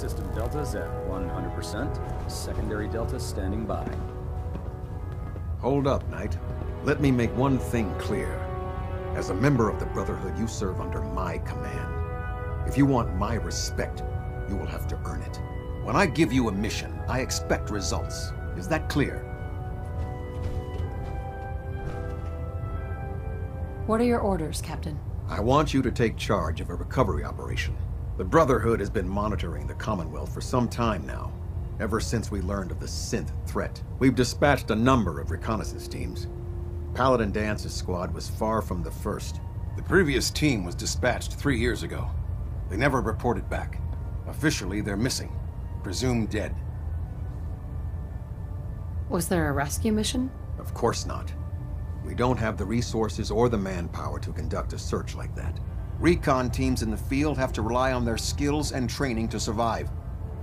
System deltas at 100%. Secondary delta standing by. Hold up, Knight. Let me make one thing clear. As a member of the Brotherhood, you serve under my command. If you want my respect, you will have to earn it. When I give you a mission, I expect results. Is that clear? What are your orders, Captain? I want you to take charge of a recovery operation. The Brotherhood has been monitoring the Commonwealth for some time now, ever since we learned of the synth threat. We've dispatched a number of reconnaissance teams. Paladin Dance's squad was far from the first. The previous team was dispatched 3 years ago. They never reported back. Officially, they're missing. Presumed dead. Was there a rescue mission? Of course not. We don't have the resources or the manpower to conduct a search like that. Recon teams in the field have to rely on their skills and training to survive.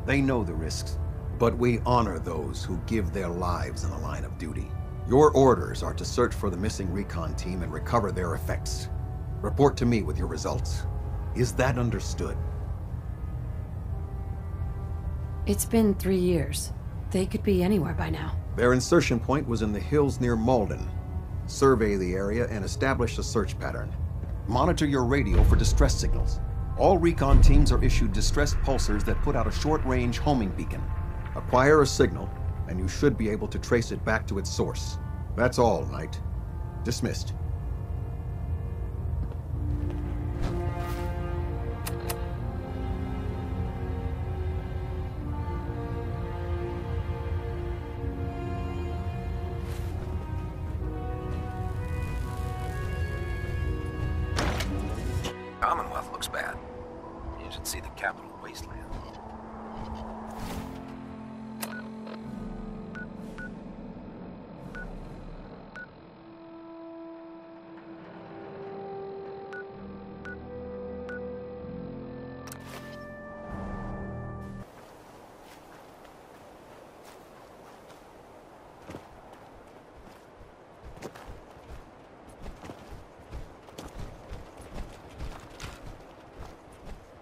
They know the risks, but we honor those who give their lives in the line of duty. Your orders are to search for the missing recon team and recover their effects. Report to me with your results. Is that understood? It's been 3 years. They could be anywhere by now. Their insertion point was in the hills near Malden. Survey the area and establish a search pattern. Monitor your radio for distress signals. All recon teams are issued distress pulsars that put out a short-range homing beacon. Acquire a signal, and you should be able to trace it back to its source. That's all, Knight. Dismissed. Commonwealth looks bad. You should see the capital wasteland.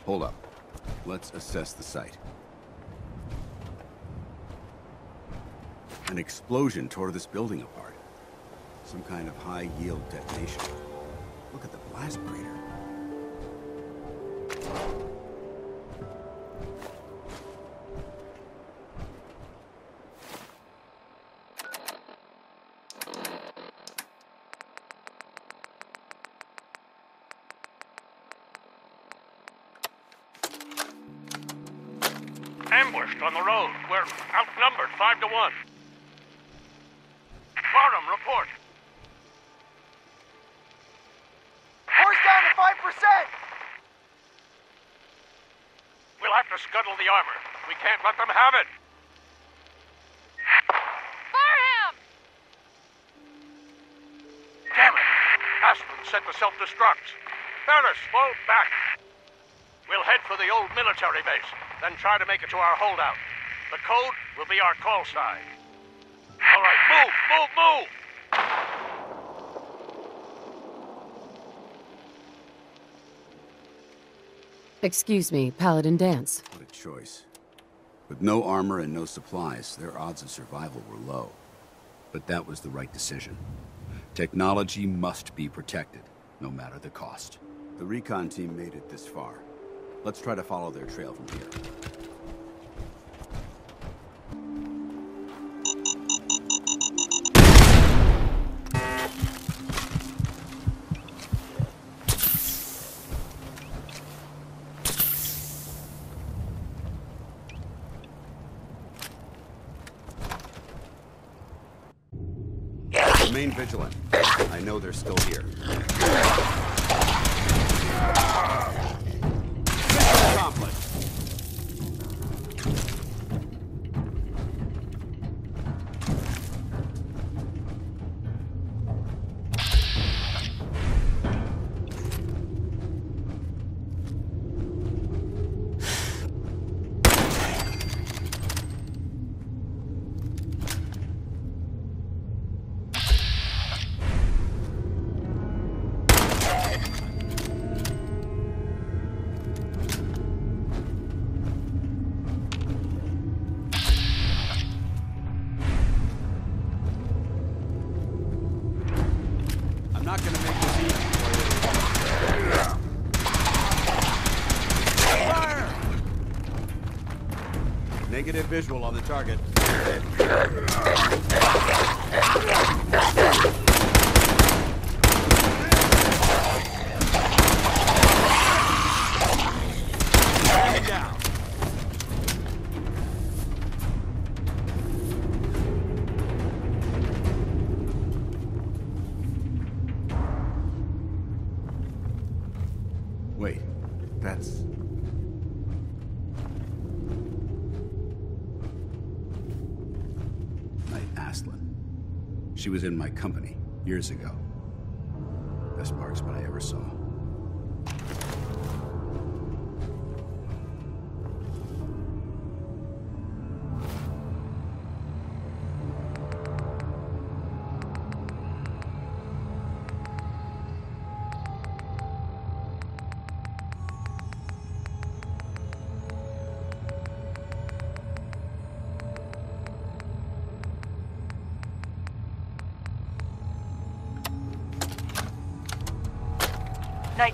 Hold up. Let's assess the site. An explosion tore this building apart. Some kind of high-yield detonation. Look at the blast crater. Ambushed on the road. We're outnumbered 5 to 1. Bottom, report. Horse down to 5%! We'll have to scuttle the armor. We can't let them have it. Fire him! Damn it. Aspen set the self-destructs. Ferris, fall back. We'll head for the old military base, then try to make it to our holdout. The code will be our call sign. All right, move, move, move! Excuse me, Paladin Dance. What a choice. With no armor and no supplies, their odds of survival were low. But that was the right decision. Technology must be protected, no matter the cost. The recon team made it this far. Let's try to follow their trail from here. Remain vigilant. I know they're still here. Mission accomplished. Negative visual on the target. Down. Wait, that's... Aslan. She was in my company years ago. Best marksman I ever saw.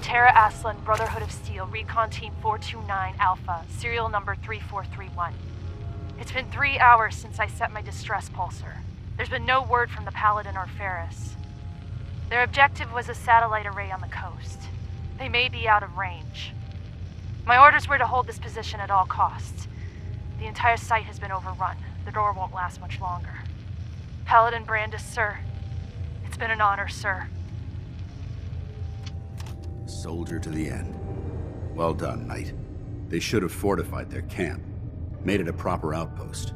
Terra Aslan, Brotherhood of Steel, Recon Team 429 Alpha, serial number 3431. It's been 3 hours since I set my distress pulsar. There's been no word from the Paladin or Ferris. Their objective was a satellite array on the coast. They may be out of range. My orders were to hold this position at all costs. The entire site has been overrun. The door won't last much longer. Paladin Brandis, sir. It's been an honor, sir. Soldier to the end. Well done, Knight. They should have fortified their camp, made it a proper outpost.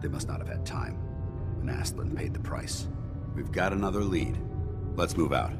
They must not have had time, and Aslan paid the price. We've got another lead. Let's move out.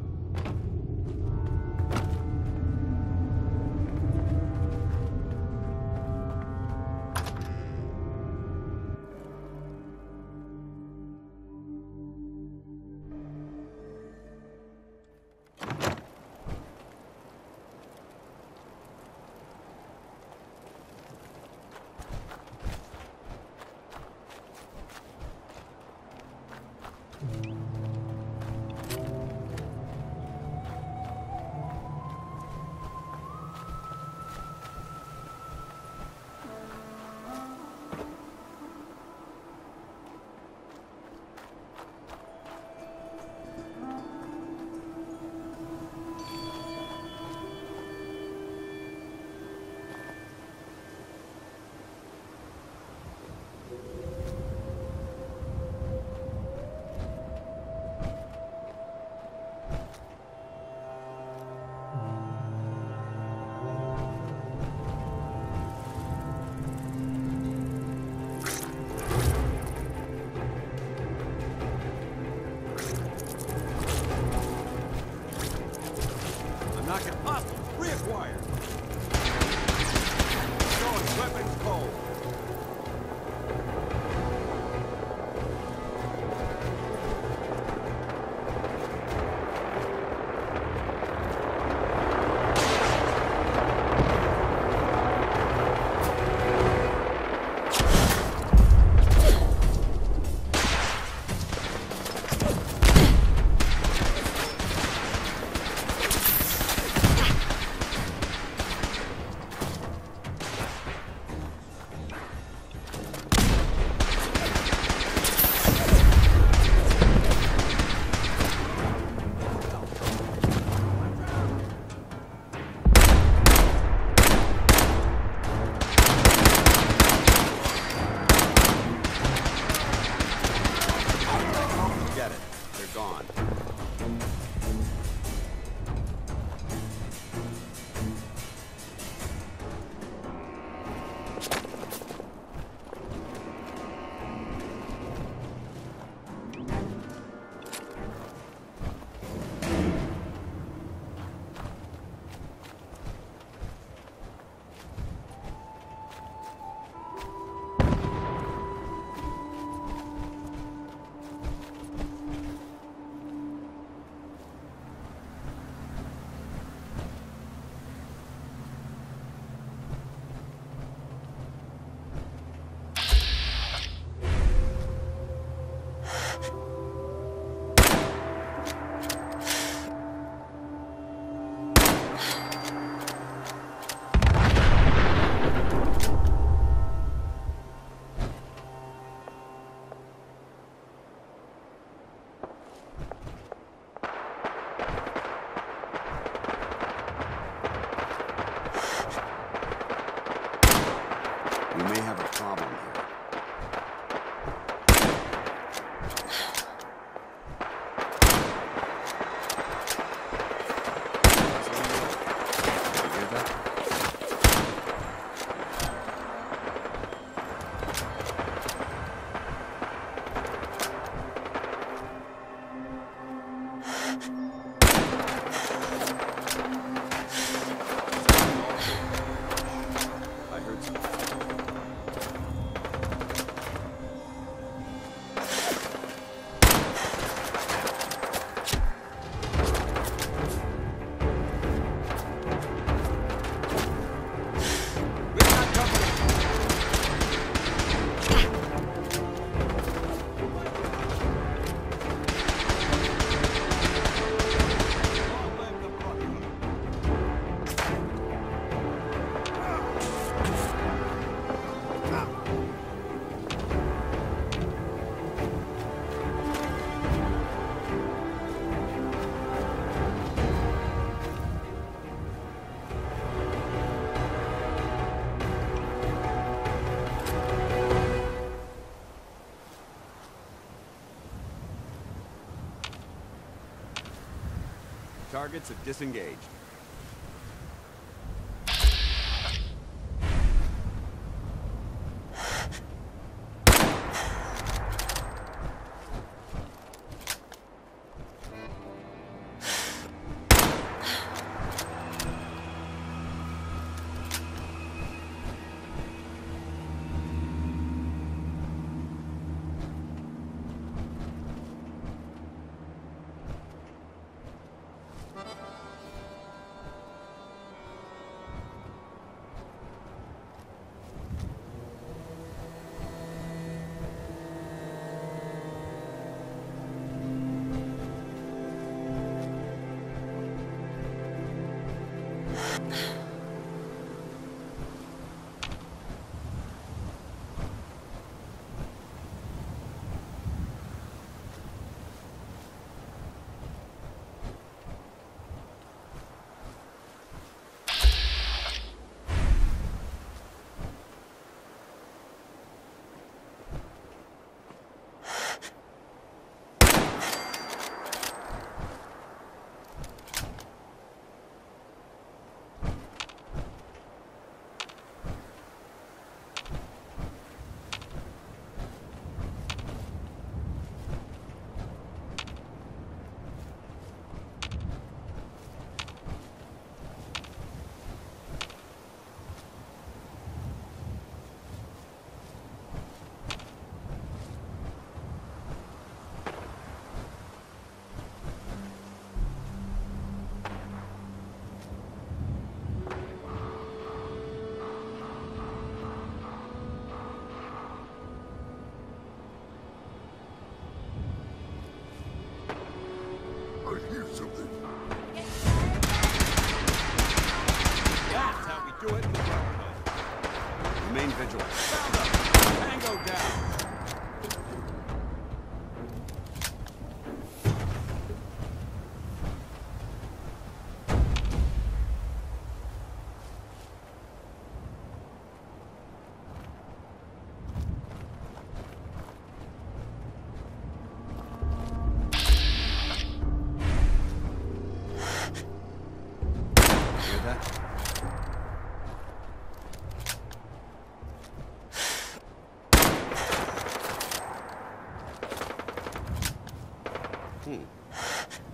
targets have disengaged.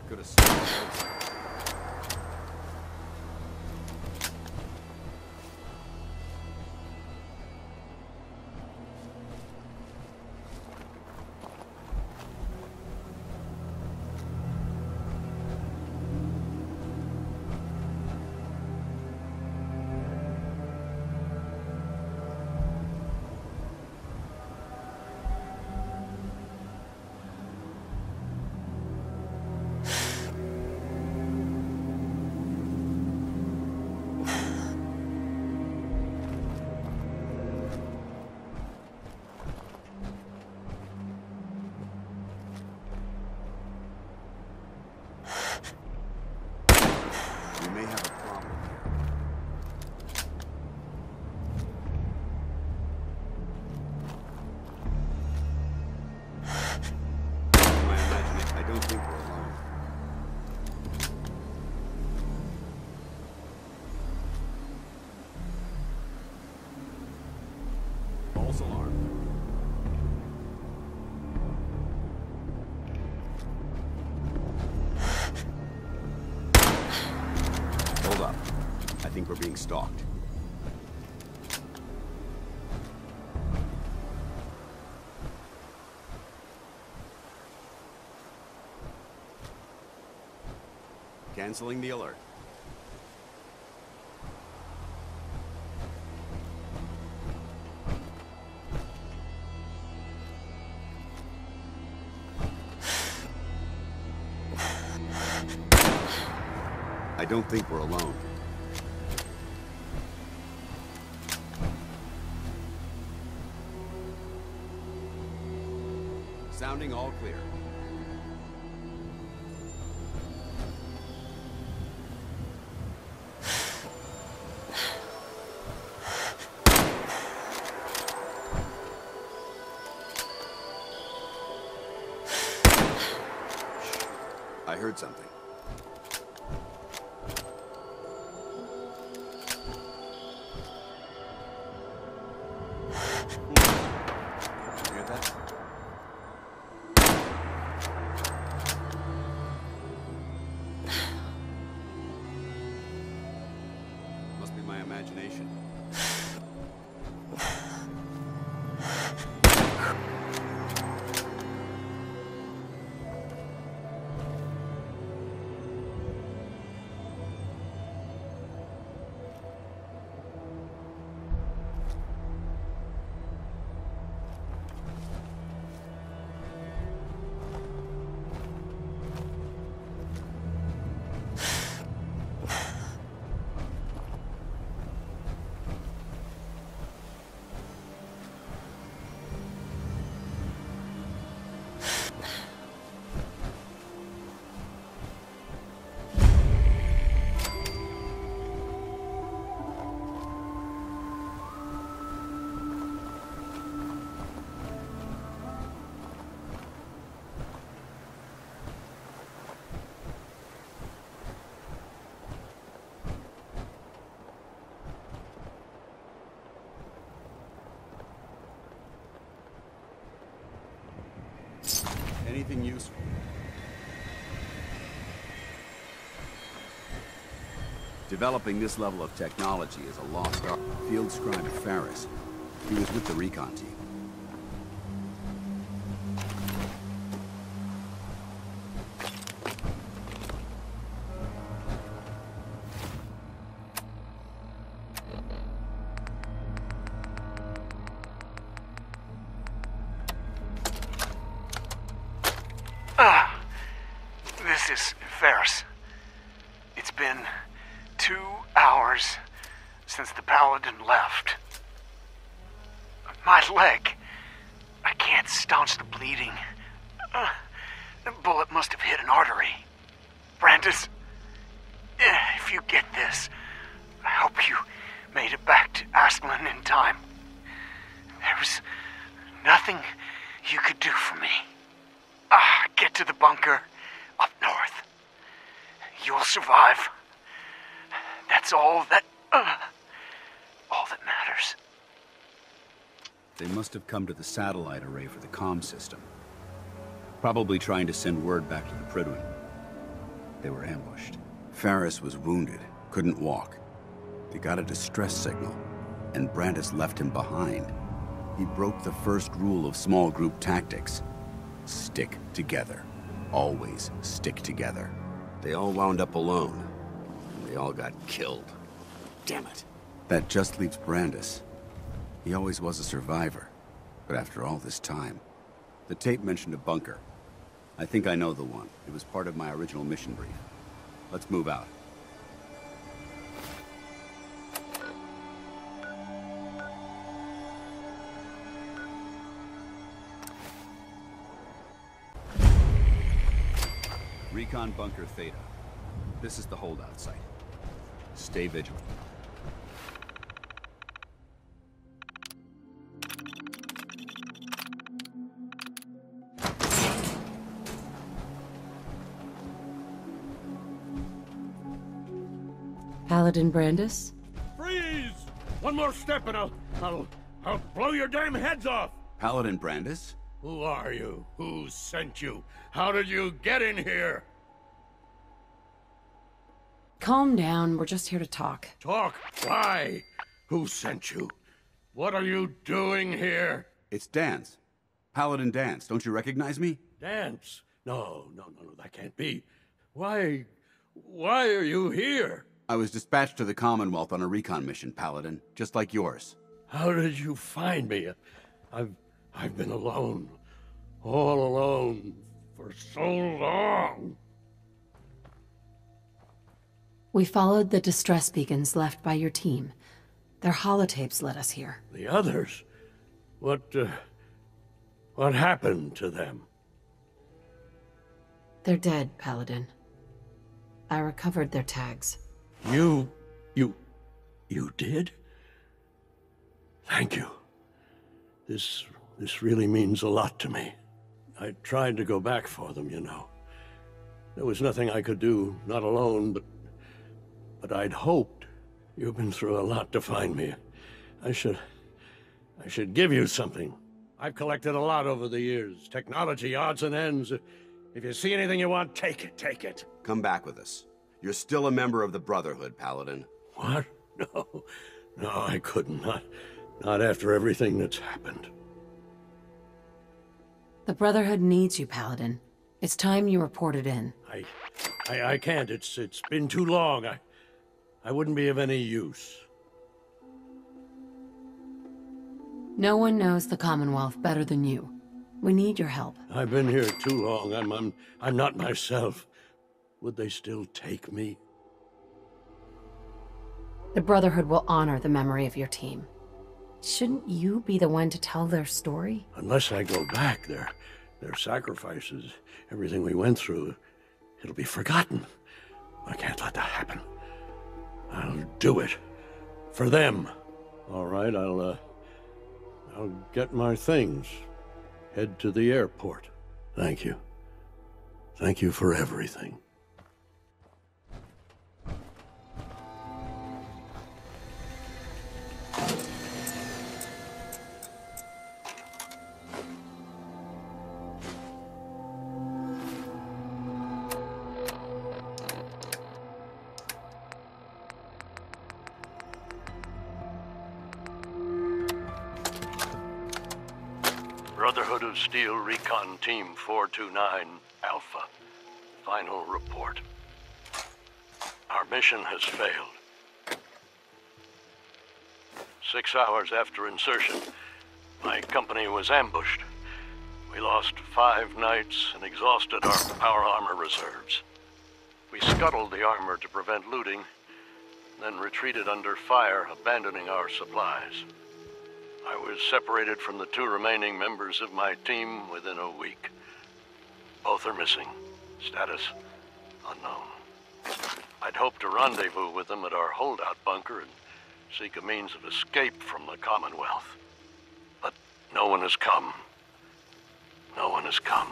Could have sworn those. False alarm. Hold up. I think we're being stalked. Canceling the alert. I don't think we're alone. Sounding all clear. I heard something. Must be my imagination. Anything useful? Developing this level of technology is a lost art. Field scribe Ferris. He was with the recon team. This is Ferris. It's been 2 hours since the Paladin left. My leg. I can't staunch the bleeding. The bullet must have hit an artery. Brandis, if you get this, I hope you made it back to Asplin in time. There was nothing you could do for me. Get to the bunker up north. You'll survive. That's all that matters. They must have come to the satellite array for the comm system. Probably trying to send word back to the Prydwen. They were ambushed. Ferris was wounded, couldn't walk. They got a distress signal, and Brandis left him behind. He broke the first rule of small group tactics. Stick together. Always stick together. They all wound up alone. And they all got killed. Damn it. That just leaves Brandis. He always was a survivor. But after all this time... The tape mentioned a bunker. I think I know the one. It was part of my original mission brief. Let's move out. Recon Bunker Theta. This is the holdout site. Stay vigilant. Paladin Brandis? Freeze! One more step and I'll blow your damn heads off! Paladin Brandis? Who are you? Who sent you? How did you get in here? Calm down, we're just here to talk. Talk? Why? Who sent you? What are you doing here? It's Dance. Paladin Dance. Don't you recognize me? Dance? No, that can't be. Why are you here? I was dispatched to the Commonwealth on a recon mission, Paladin, just like yours. How did you find me? I've been alone. All alone for so long. We followed the distress beacons left by your team. Their holotapes led us here. The others? What happened to them? They're dead, Paladin. I recovered their tags. You did? Thank you. This really means a lot to me. I tried to go back for them, you know. There was nothing I could do, not alone, but I'd hoped. You've been through a lot to find me. I should give you something. I've collected a lot over the years. Technology, odds and ends. If you see anything you want, take it. Come back with us. You're still a member of the Brotherhood, Paladin. What? No, I couldn't. Not after everything that's happened. The Brotherhood needs you, Paladin. It's time you reported in. I can't. It's been too long. I wouldn't be of any use. No one knows the Commonwealth better than you. We need your help. I've been here too long. I'm not myself. Would they still take me? The Brotherhood will honor the memory of your team. Shouldn't you be the one to tell their story? Unless I go back, their sacrifices, everything we went through, it'll be forgotten. I can't let that happen. I'll do it. For them. All right, I'll get my things. Head to the airport. Thank you. Thank you for everything. Brotherhood of Steel Recon Team 429 Alpha. Final report. Our mission has failed. 6 hours after insertion, my company was ambushed. We lost 5 knights and exhausted our power armor reserves. We scuttled the armor to prevent looting, then retreated under fire, abandoning our supplies. I was separated from the 2 remaining members of my team within a week. Both are missing. Status unknown. I'd hoped to rendezvous with them at our holdout bunker and seek a means of escape from the Commonwealth. But no one has come. No one has come.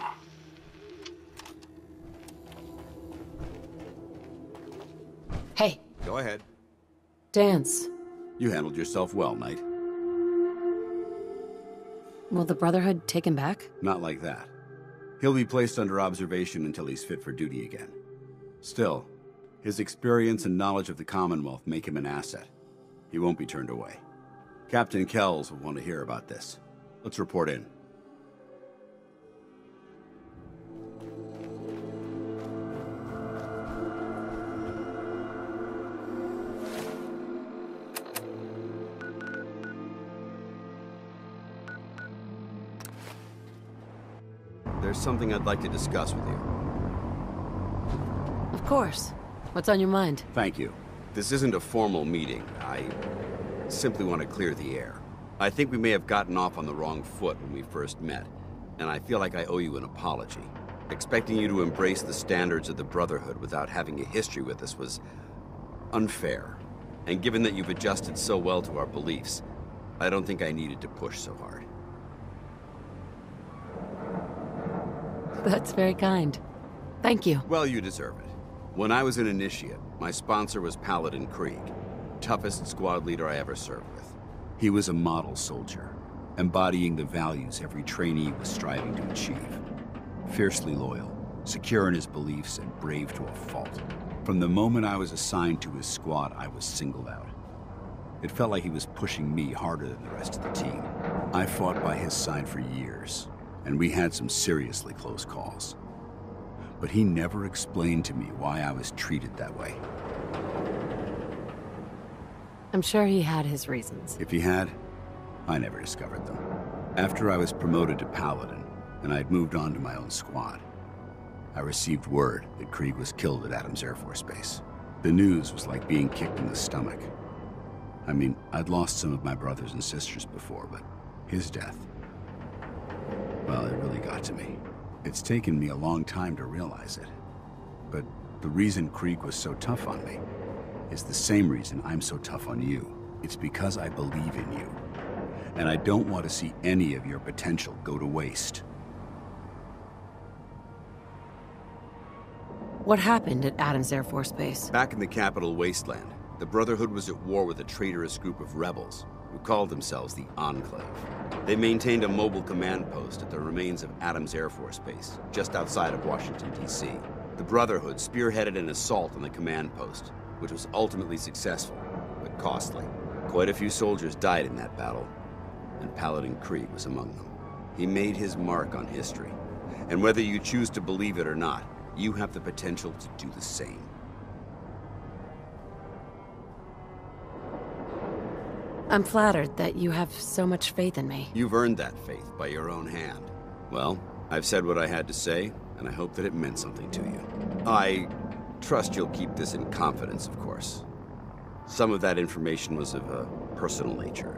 Hey. Go ahead. Dance. You handled yourself well, Knight. Will the Brotherhood take him back? Not like that. He'll be placed under observation until he's fit for duty again. Still, his experience and knowledge of the Commonwealth make him an asset. He won't be turned away. Captain Kells will want to hear about this. Let's report in. There's something I'd like to discuss with you. Of course. What's on your mind? Thank you. This isn't a formal meeting. I simply want to clear the air. I think we may have gotten off on the wrong foot when we first met, and I feel like I owe you an apology. Expecting you to embrace the standards of the Brotherhood without having a history with us was unfair. And given that you've adjusted so well to our beliefs, I don't think I needed to push so hard. That's very kind. Thank you. Well, you deserve it. When I was an initiate, my sponsor was Paladin Krieg, toughest squad leader I ever served with. He was a model soldier, embodying the values every trainee was striving to achieve. Fiercely loyal, secure in his beliefs, and brave to a fault. From the moment I was assigned to his squad, I was singled out. It felt like he was pushing me harder than the rest of the team. I fought by his side for years, and we had some seriously close calls. But he never explained to me why I was treated that way. I'm sure he had his reasons. If he had, I never discovered them. After I was promoted to Paladin, and I'd moved on to my own squad, I received word that Krieg was killed at Adams Air Force Base. The news was like being kicked in the stomach. I mean, I'd lost some of my brothers and sisters before, but his death, well, it really got to me. It's taken me a long time to realize it. But the reason Krieg was so tough on me is the same reason I'm so tough on you. It's because I believe in you. And I don't want to see any of your potential go to waste. What happened at Adams Air Force Base? Back in the capital wasteland, the Brotherhood was at war with a traitorous group of rebels who called themselves the Enclave. They maintained a mobile command post at the remains of Adams Air Force Base, just outside of Washington, D.C. The Brotherhood spearheaded an assault on the command post, which was ultimately successful, but costly. Quite a few soldiers died in that battle, and Paladin Krieg was among them. He made his mark on history, and whether you choose to believe it or not, you have the potential to do the same. I'm flattered that you have so much faith in me. You've earned that faith by your own hand. Well, I've said what I had to say, and I hope that it meant something to you. I trust you'll keep this in confidence, of course. Some of that information was of a personal nature.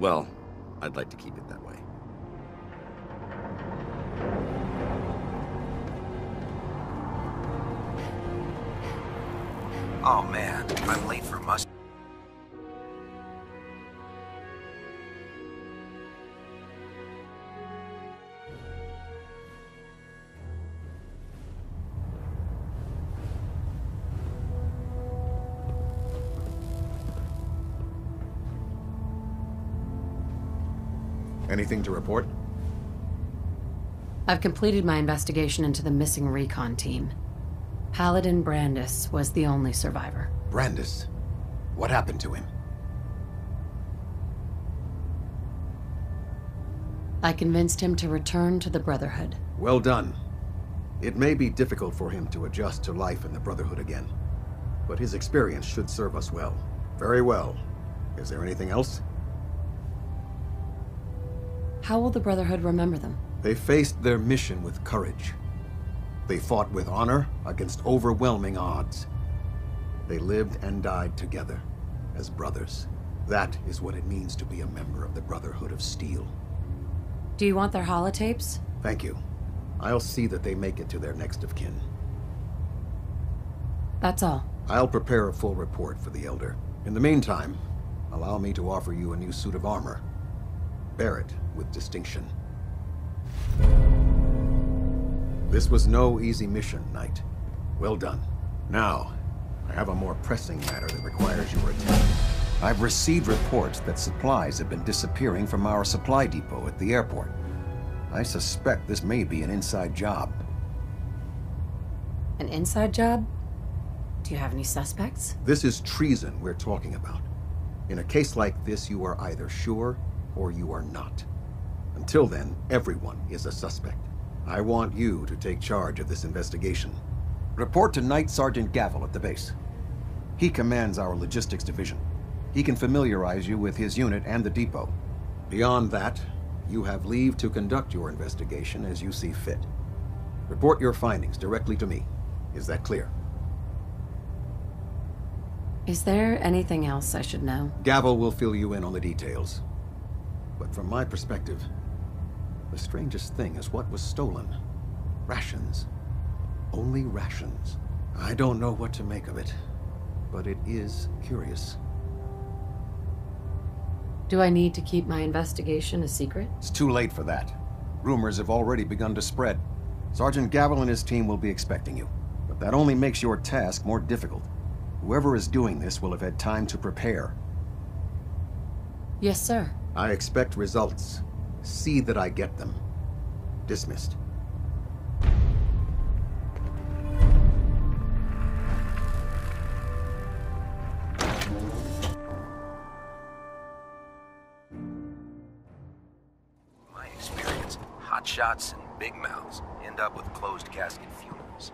Well, I'd like to keep it that way. Oh man, I'm late for muster. Anything to report? I've completed my investigation into the missing recon team. Paladin Brandis was the only survivor. Brandis? What happened to him? I convinced him to return to the Brotherhood. Well done. It may be difficult for him to adjust to life in the Brotherhood again, but his experience should serve us well. Very well. Is there anything else? How will the Brotherhood remember them? They faced their mission with courage. They fought with honor against overwhelming odds. They lived and died together, as brothers. That is what it means to be a member of the Brotherhood of Steel. Do you want their holotapes? Thank you. I'll see that they make it to their next of kin. That's all. I'll prepare a full report for the Elder. In the meantime, allow me to offer you a new suit of armor. Bear it with distinction. This was no easy mission, Knight. Well done. Now, I have a more pressing matter that requires your attention. I've received reports that supplies have been disappearing from our supply depot at the airport. I suspect this may be an inside job. An inside job? Do you have any suspects? This is treason we're talking about. In a case like this, you are either sure or you are not. Until then, everyone is a suspect. I want you to take charge of this investigation. Report to Knight Sergeant Gavel at the base. He commands our logistics division. He can familiarize you with his unit and the depot. Beyond that, you have leave to conduct your investigation as you see fit. Report your findings directly to me. Is that clear? Is there anything else I should know? Gavel will fill you in on the details. But from my perspective, the strangest thing is what was stolen. Rations. Only rations. I don't know what to make of it, but it is curious. Do I need to keep my investigation a secret? It's too late for that. Rumors have already begun to spread. Sergeant Gavel and his team will be expecting you, but that only makes your task more difficult. Whoever is doing this will have had time to prepare. Yes, sir. I expect results. See that I get them. Dismissed. My experience, hot shots and big mouths end up with closed casket funerals.